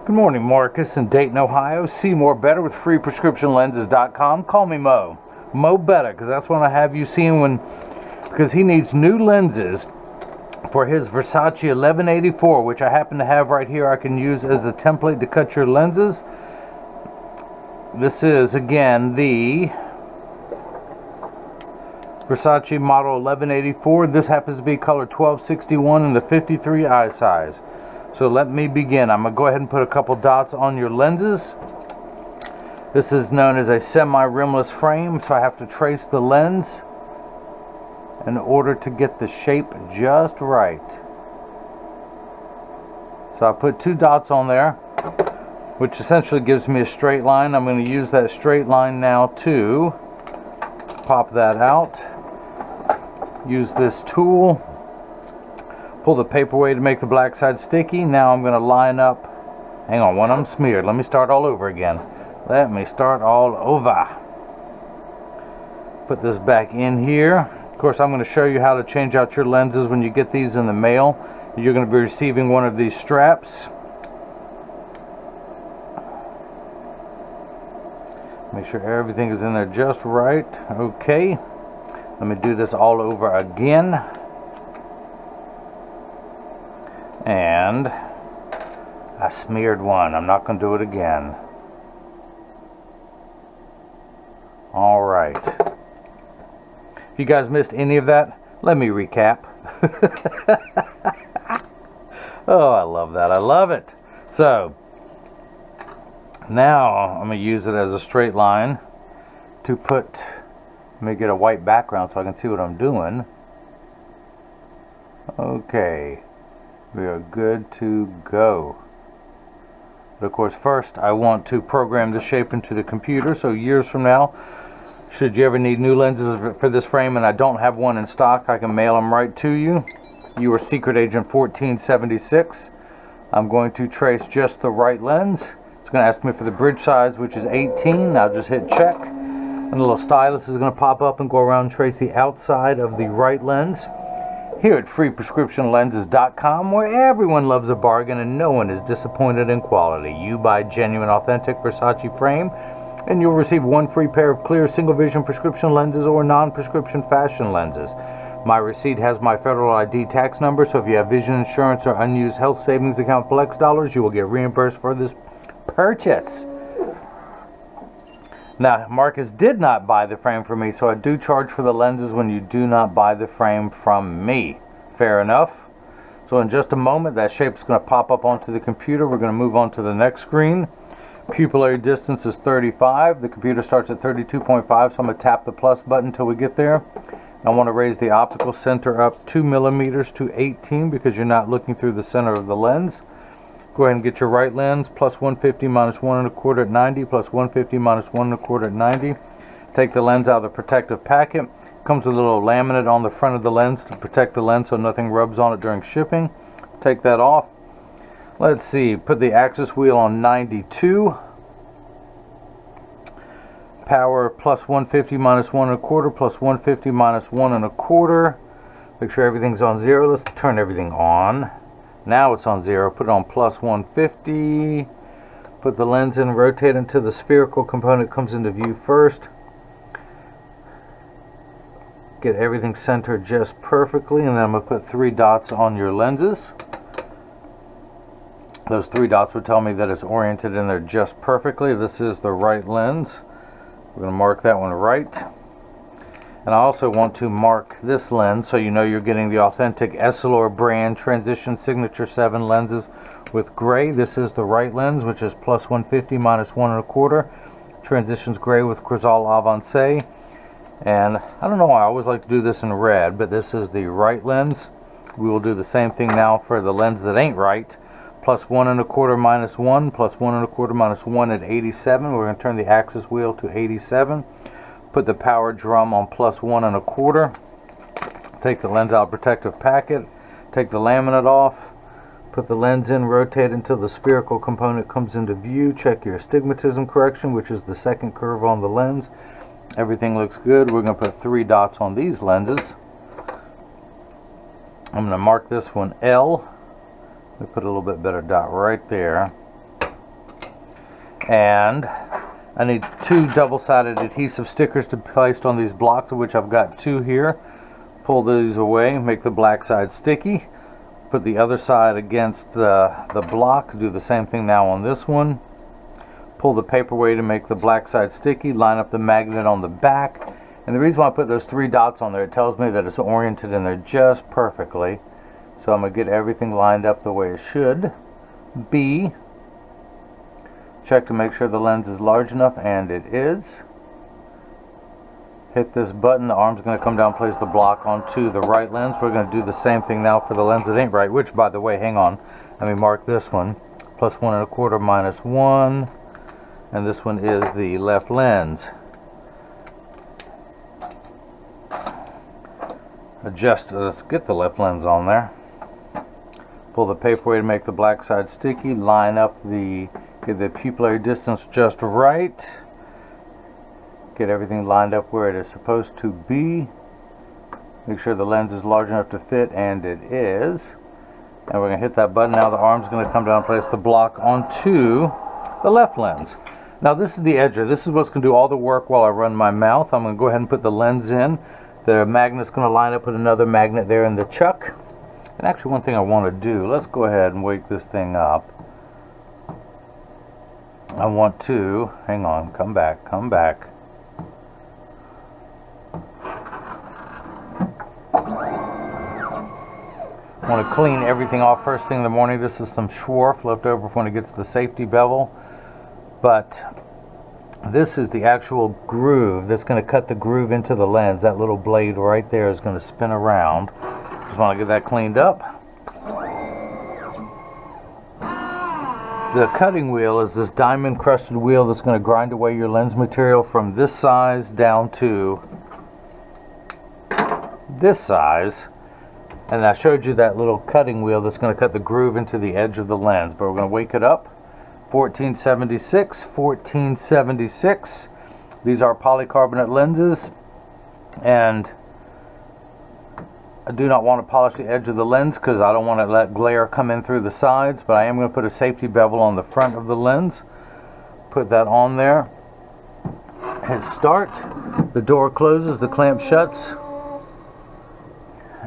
Good morning, Marcus in Dayton, Ohio. See more better with freeprescriptionlenses.com. Call me Mo. Mo Better, because that's what I have you seeing because he needs new lenses for his Versace 1184, which I happen to have right here. I can use as a template to cut your lenses. This is, again, the Versace model 1184. This happens to be color 1261 in the 53 eye size. So let me begin. I'm going to go ahead and put a couple dots on your lenses. This is known as a semi-rimless frame, so I have to trace the lens in order to get the shape just right. So I put 2 dots on there, which essentially gives me a straight line. I'm going to use that straight line now to pop that out. Use this tool. Pull the paper away to make the black side sticky. Now I'm going to line up. Hang on, when I'm smeared. Let me start all over again. Let me start all over. Put this back in here. Of course, I'm going to show you how to change out your lenses when you get these in the mail. You're going to be receiving one of these straps. Make sure everything is in there just right. Okay. Let me do this all over again. And I smeared one. I'm not going to do it again. Alright. If you guys missed any of that, let me recap. Oh, I love that. I love it. So, now I'm going to use it as a straight line to put, let me get a white background so I can see what I'm doing. Okay. We are good to go. But of course, first I want to program the shape into the computer, so years from now, should you ever need new lenses for this frame and I don't have one in stock, I can mail them right to you. You are Secret Agent 1476. I'm going to trace just the right lens. It's going to ask me for the bridge size, which is 18. I'll just hit check. And a little stylus is going to pop up and go around and trace the outside of the right lens. Here at freeprescriptionlenses.com, where everyone loves a bargain and no one is disappointed in quality. You buy genuine, authentic Versace frame, and you'll receive 1 free pair of clear single vision prescription lenses or non-prescription fashion lenses. My receipt has my federal ID tax number, so if you have vision insurance or unused health savings account flex dollars, you will get reimbursed for this purchase. Now, Marcus did not buy the frame from me, so I do charge for the lenses when you do not buy the frame from me. Fair enough. So in just a moment, that shape is going to pop up onto the computer. We're going to move on to the next screen. Pupillary distance is 35. The computer starts at 32.5, so I'm going to tap the plus button until we get there. I want to raise the optical center up 2 millimeters to 18 because you're not looking through the center of the lens. Go ahead and get your right lens, plus 150 minus 1 1/4 at 90, plus 150 minus 1 1/4 at 90. Take the lens out of the protective packet. Comes with a little laminate on the front of the lens to protect the lens so nothing rubs on it during shipping. Take that off. Let's see, put the axis wheel on 92. Power plus 150 minus 1 1/4, plus 150 minus 1 1/4. Make sure everything's on 0. Let's turn everything on. Now it's on 0. Put it on plus 150. Put the lens in, rotate until the spherical component comes into view first. Get everything centered just perfectly, and then I'm going to put 3 dots on your lenses. Those 3 dots would tell me that it's oriented in there just perfectly. This is the right lens. We're going to mark that one right. And I also want to mark this lens so you know you're getting the authentic Essilor brand Transition Signature 7 lenses with gray. This is the right lens, which is plus 150 minus 1 1/4. Transitions gray with Crizal Avance. And I don't know why I always like to do this in red, but this is the right lens. We will do the same thing now for the lens that ain't right. Plus 1 1/4 minus 1, plus 1 1/4 minus 1 at 87. We're going to turn the axis wheel to 87. Put the power drum on plus 1 1/4. Take the lens out of protective packet. Take the laminate off. Put the lens in, rotate until the spherical component comes into view. Check your astigmatism correction, which is the second curve on the lens. Everything looks good. We're going to put 3 dots on these lenses. I'm going to mark this one L. Let me put a little bit better dot right there. And I need 2 double-sided adhesive stickers to be placed on these blocks, of which I've got 2 here. Pull these away, make the black side sticky. Put the other side against the block. Do the same thing now on this one. Pull the paper away to make the black side sticky. Line up the magnet on the back. And the reason why I put those 3 dots on there, it tells me that it's oriented in there just perfectly. So I'm going to get everything lined up the way it should be. Check to make sure the lens is large enough, and it is. Hit this button, the arm's going to come down, place the block onto the right lens. We're going to do the same thing now for the lens that ain't right, which, by the way, hang on, let me mark this one. +1 1/4 -1, and this one is the left lens. Adjust, let's get the left lens on there. Pull the paper away to make the black side sticky. Line up get the pupillary distance just right. Get everything lined up where it is supposed to be. Make sure the lens is large enough to fit, and it is. And we're going to hit that button. Now the arm's going to come down and place the block onto the left lens. Now this is the edger. This is what's going to do all the work while I run my mouth. I'm going to go ahead and put the lens in. The magnet's going to line up with another magnet there in the chuck. And actually, one thing I want to do, let's go ahead and wake this thing up. I want to, hang on, come back. I want to clean everything off first thing in the morning. This is some Schwarf left over when it gets to the safety bevel. But this is the actual groove that's going to cut the groove into the lens. That little blade right there is going to spin around. Just want to get that cleaned up. The cutting wheel is this diamond crusted wheel that's going to grind away your lens material from this size down to this size. And I showed you that little cutting wheel that's going to cut the groove into the edge of the lens. But we're going to wake it up. 1476. These are polycarbonate lenses, and I do not want to polish the edge of the lens because I don't want to let glare come in through the sides, but I am going to put a safety bevel on the front of the lens. Put that on there. Hit start. The door closes, the clamp shuts.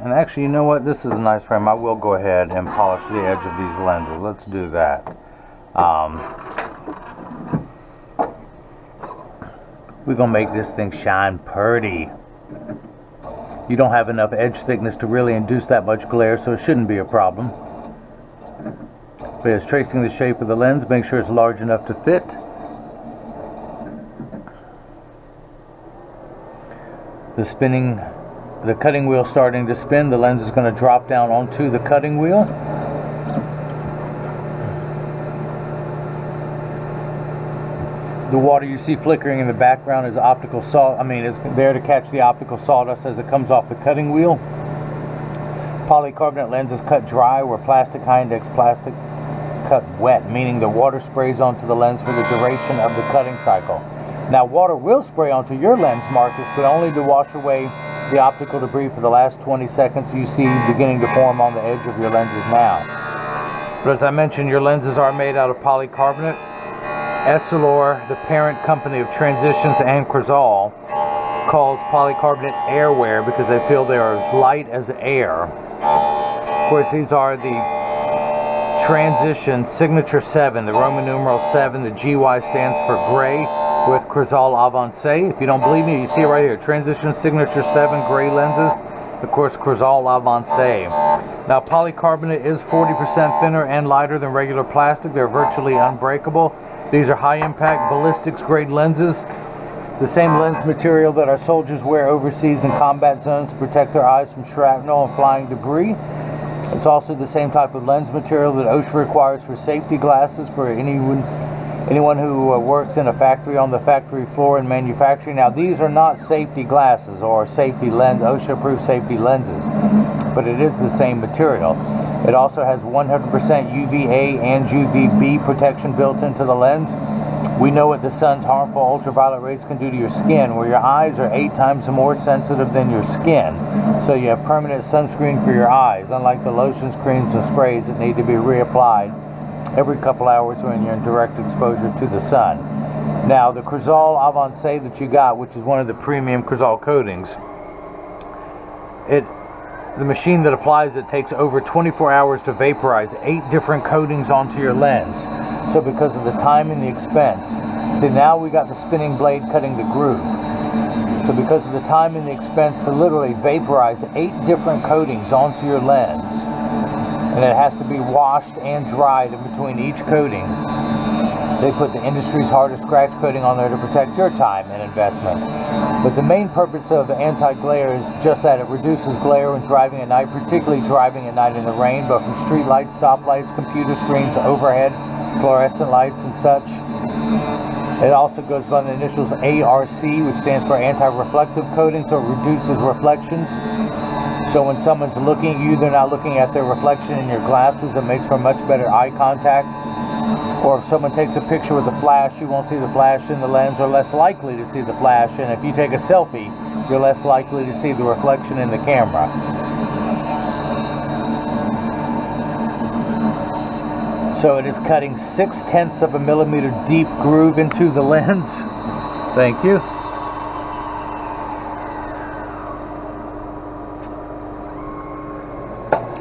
And actually, you know what? This is a nice frame. I will go ahead and polish the edge of these lenses. Let's do that. We're going to make this thing shine pretty. You don't have enough edge thickness to really induce that much glare, so it shouldn't be a problem. But it's tracing the shape of the lens, make sure it's large enough to fit. The cutting wheel starting to spin, the lens is going to drop down onto the cutting wheel. The water you see flickering in the background is optical salt. It's there to catch the optical sawdust as it comes off the cutting wheel. Polycarbonate lenses cut dry, where plastic high-index plastic cut wet, meaning the water sprays onto the lens for the duration of the cutting cycle. Now, water will spray onto your lens, Marcus, but only to wash away the optical debris for the last 20 seconds you see beginning to form on the edge of your lenses now. But as I mentioned, your lenses are made out of polycarbonate. Essilor, the parent company of Transitions and Crizal, calls polycarbonate airwear because they feel they are as light as air. Of course, these are the Transition Signature 7, the Roman numeral 7, the GY stands for gray, with Crizal Avance. If you don't believe me, you see it right here. Transition Signature 7 gray lenses, of course, Crizal Avance. Now, polycarbonate is 40% thinner and lighter than regular plastic. They're virtually unbreakable. These are high-impact ballistics grade lenses, the same lens material that our soldiers wear overseas in combat zones to protect their eyes from shrapnel and flying debris. It's also the same type of lens material that OSHA requires for safety glasses for anyone who works in a factory on the factory floor in manufacturing. Now, these are not safety glasses or safety lens, OSHA-approved safety lenses, but it is the same material. It also has 100% UVA and UVB protection built into the lens. We know what the sun's harmful ultraviolet rays can do to your skin, where your eyes are 8 times more sensitive than your skin. So you have permanent sunscreen for your eyes, unlike the lotions, creams, and sprays that need to be reapplied every couple hours when you're in direct exposure to the sun. Now the Crizal Avance that you got, which is one of the premium Crizal coatings, the machine that applies it takes over 24 hours to vaporize 8 different coatings onto your lens. So because of the time and the expense, see, now we got the spinning blade cutting the groove. So because of the time and the expense to literally vaporize 8 different coatings onto your lens, and it has to be washed and dried in between each coating, they put the industry's hardest scratch coating on there to protect your time and investment. But the main purpose of anti-glare is just that it reduces glare when driving at night, particularly driving at night in the rain, but from street lights, stoplights, computer screens, overhead, fluorescent lights and such. It also goes by the initials ARC, which stands for anti-reflective coating, so it reduces reflections. So when someone's looking at you, they're not looking at their reflection in your glasses. It makes for much better eye contact. Or if someone takes a picture with a flash, you won't see the flash in the lens, or less likely to see the flash. And if you take a selfie, you're less likely to see the reflection in the camera. So it is cutting 0.6 of a millimeter deep groove into the lens. Thank you.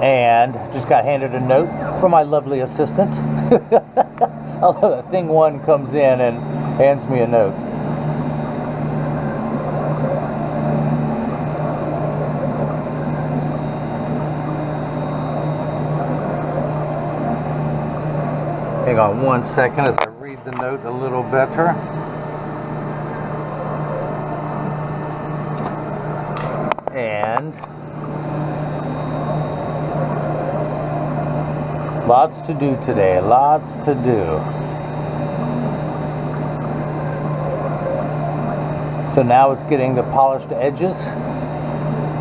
And just got handed a note from my lovely assistant. I love that thing one comes in and hands me a note. Hang on one second as I read the note a little better. And lots to do today, lots to do. So now it's getting the polished edges.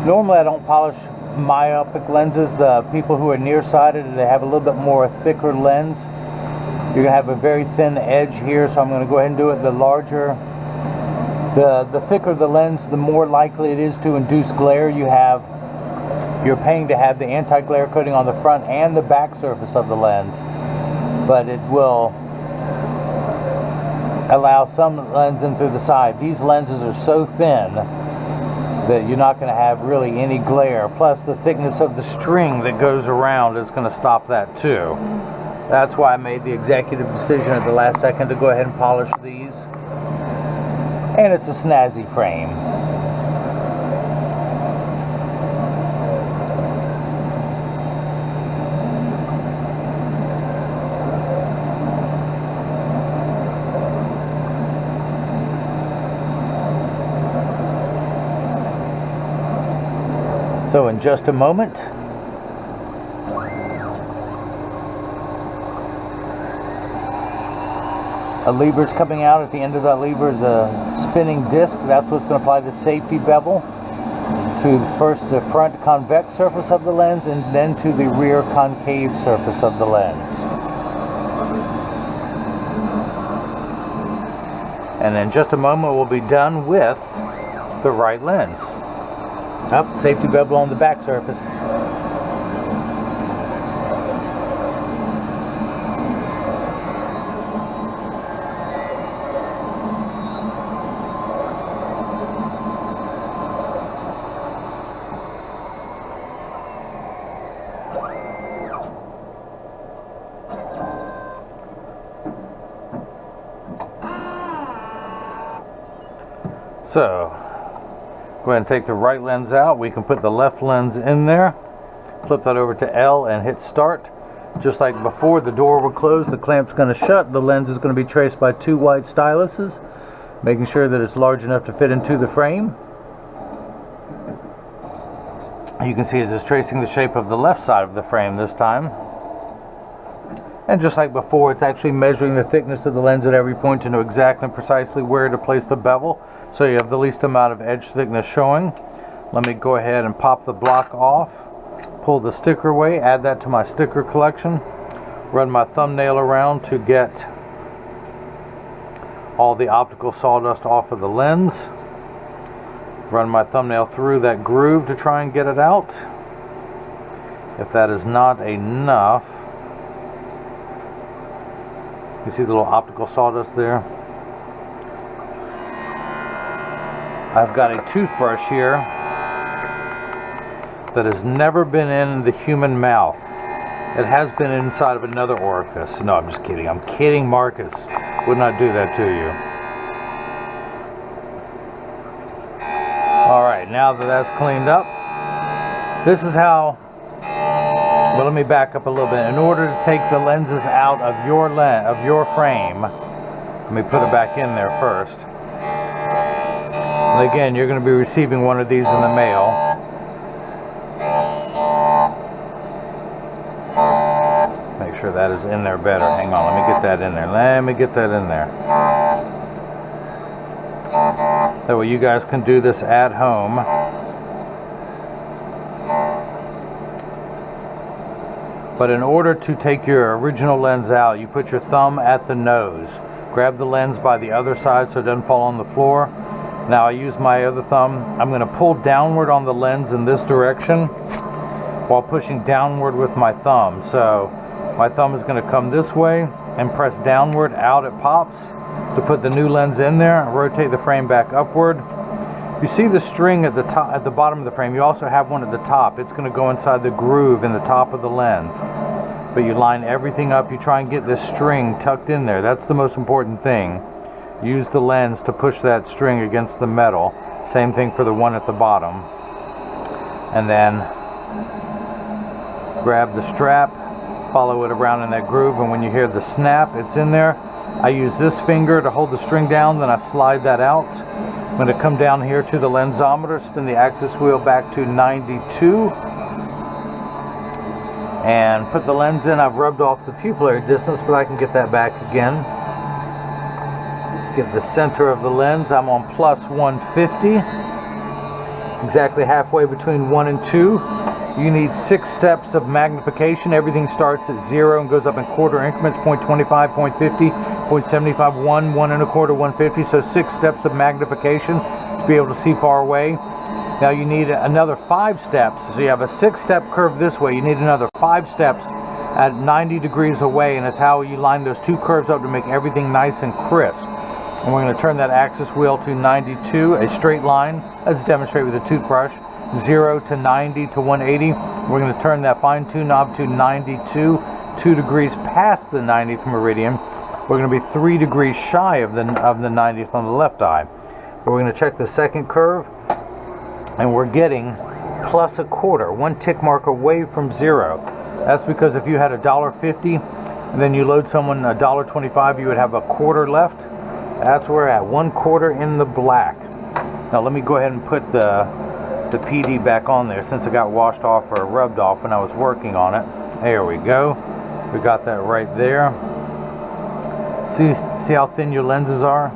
Normally I don't polish myopic lenses. The people who are nearsighted, they have a little bit more thicker lens. You're going to have a very thin edge here, so I'm going to go ahead and do it. The larger, the thicker the lens, the more likely it is to induce glare. You're paying to have the anti-glare coating on the front and the back surface of the lens, but it will allow some lens in through the side. These lenses are so thin that you're not going to have really any glare. Plus the thickness of the string that goes around is going to stop that too. That's why I made the executive decision at the last second to go ahead and polish these. And it's a snazzy frame. So in just a moment, a lever's coming out. At the end of that lever is a spinning disc. That's what's going to apply the safety bevel to first the front convex surface of the lens and then to the rear concave surface of the lens. And in just a moment we'll be done with the right lens. Up, safety bevel on the back surface. So, go ahead and take the right lens out. We can put the left lens in there. Flip that over to L and hit start. Just like before, the door will close, the clamp's going to shut. The lens is going to be traced by 2 white styluses, making sure that it's large enough to fit into the frame. You can see it's tracing the shape of the left side of the frame this time. And just like before, it's actually measuring the thickness of the lens at every point to know exactly and precisely where to place the bevel, so you have the least amount of edge thickness showing. Let me go ahead and pop the block off, pull the sticker away, add that to my sticker collection, run my thumbnail around to get all the optical sawdust off of the lens, run my thumbnail through that groove to try and get it out. If that is not enough, You see the little optical sawdust there? I've got a toothbrush here that has never been in the human mouth. It has been inside of another orifice. No, I'm just kidding. I'm kidding, Marcus. Would not do that to you. Alright, now that that's cleaned up, this is how, well, let me back up a little bit. In order to take the lenses out of your frame, let me put it back in there first. And again, you're going to be receiving one of these in the mail. Make sure that is in there better. Hang on, let me get that in there. Let me get that in there. That way you guys can do this at home. But in order to take your original lens out, you put your thumb at the nose. Grab the lens by the other side so it doesn't fall on the floor. Now I use my other thumb. I'm going to pull downward on the lens in this direction while pushing downward with my thumb. So my thumb is going to come this way and press downward, out it pops to put the new lens in there. Rotate the frame back upward. You see the string at the top, at the bottom of the frame. You also have one at the top. It's going to go inside the groove in the top of the lens. But you line everything up. You try and get this string tucked in there. That's the most important thing. Use the lens to push that string against the metal. Same thing for the one at the bottom. And then grab the strap, follow it around in that groove, and when you hear the snap, it's in there. I use this finger to hold the string down, then I slide that out. I'm going to come down here to the lensometer, spin the axis wheel back to 92, and put the lens in. I've rubbed off the pupillary distance, but I can get that back again. Get the center of the lens. I'm on plus 150, exactly halfway between 1 and 2. You need 6 steps of magnification. Everything starts at 0 and goes up in quarter increments, 0.25, 0.50, 0.75, 1, 1 1/4, 150. So 6 steps of magnification to be able to see far away. Now you need another 5 steps. So you have a 6-step curve this way. You need another 5 steps at 90 degrees away, and it's how you line those 2 curves up to make everything nice and crisp. And we're going to turn that axis wheel to 92, a straight line. Let's demonstrate with a toothbrush. 0 to 90 to 180. We're going to turn that fine tune knob to 92, 2 degrees past the 90th meridian. We're going to be 3 degrees shy of the 90th on the left eye. But we're going to check the second curve, and we're getting plus 1/4, 1 tick mark away from 0. That's because if you had $1.50 and then you load someone $1.25, you would have 1/4 left. That's where we're at, 1/4 in the black. Now let me go ahead and put the PD back on there, since it got washed off or rubbed off when I was working on it. There we go. We got that right there. See how thin your lenses are?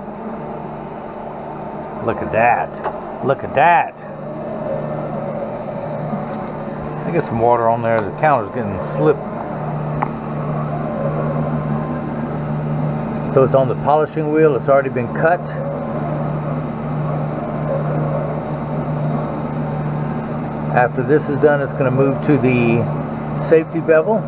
Look at that. Look at that. I get some water on there. The counter's getting slipped. So it's on the polishing wheel. It's already been cut. After this is done, it's going to move to the safety bevel.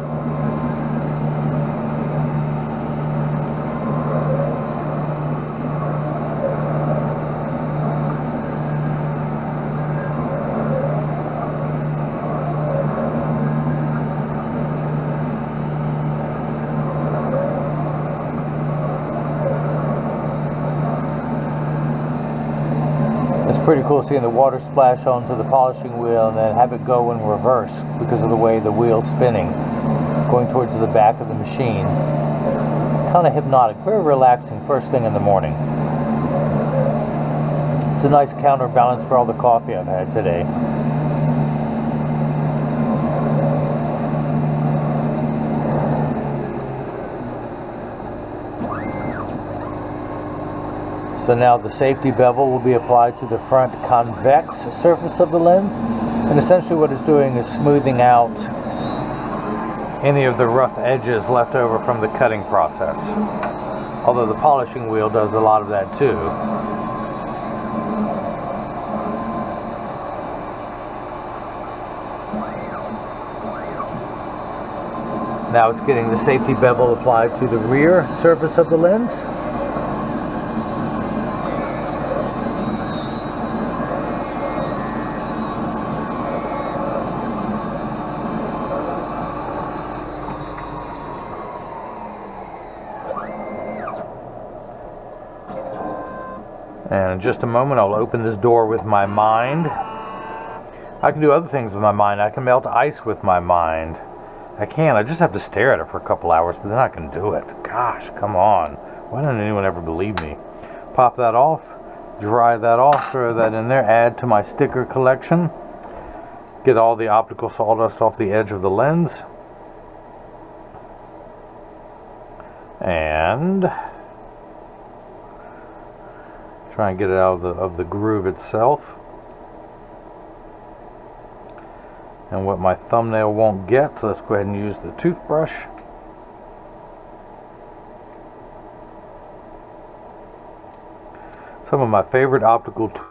Pretty cool seeing the water splash onto the polishing wheel and then have it go in reverse because of the way the wheel's spinning, going towards the back of the machine. Kind of hypnotic, very relaxing first thing in the morning. It's a nice counterbalance for all the coffee I've had today. So now the safety bevel will be applied to the front convex surface of the lens, and essentially what it's doing is smoothing out any of the rough edges left over from the cutting process. Although the polishing wheel does a lot of that too. Now it's getting the safety bevel applied to the rear surface of the lens. And in just a moment, I'll open this door with my mind. I can do other things with my mind. I can melt ice with my mind. I can. I just have to stare at it for a couple hours, but then I can do it. Gosh, come on. Why didn't anyone ever believe me? Pop that off. Dry that off. Throw that in there. Add to my sticker collection. Get all the optical sawdust off the edge of the lens. And try and get it out of the groove itself. And what my thumbnail won't get, so let's go ahead and use the toothbrush. Some of my favorite optical tools